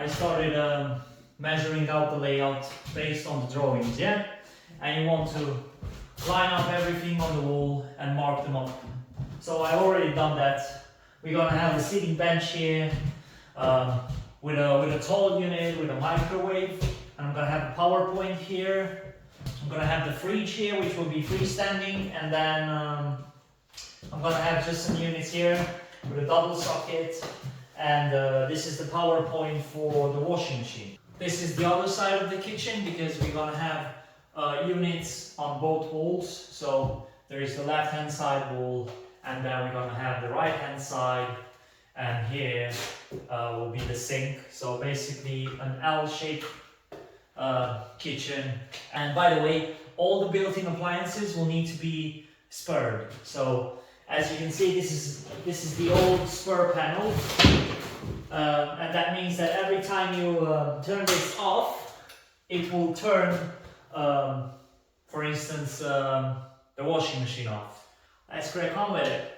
I started measuring out the layout based on the drawings, yeah? And you want to line up everything on the wall and mark them up. So I already done that. We're gonna have a sitting bench here with a tall unit, with a microwave, and I'm gonna have a PowerPoint here. I'm gonna have the fridge here, which will be freestanding, and then I'm gonna have just some units here with a double socket, and this is the PowerPoint for the washing machine. This is the other side of the kitchen because we're gonna have units on both walls. So there is the left-hand side wall, and then we're gonna have the right-hand side, and here will be the sink. So basically an L-shaped kitchen. And by the way, all the built-in appliances will need to be spurred. So as you can see, this is the old spur panel, and that means that every time you turn this off, it will turn, for instance, the washing machine off. Let's crack on with it.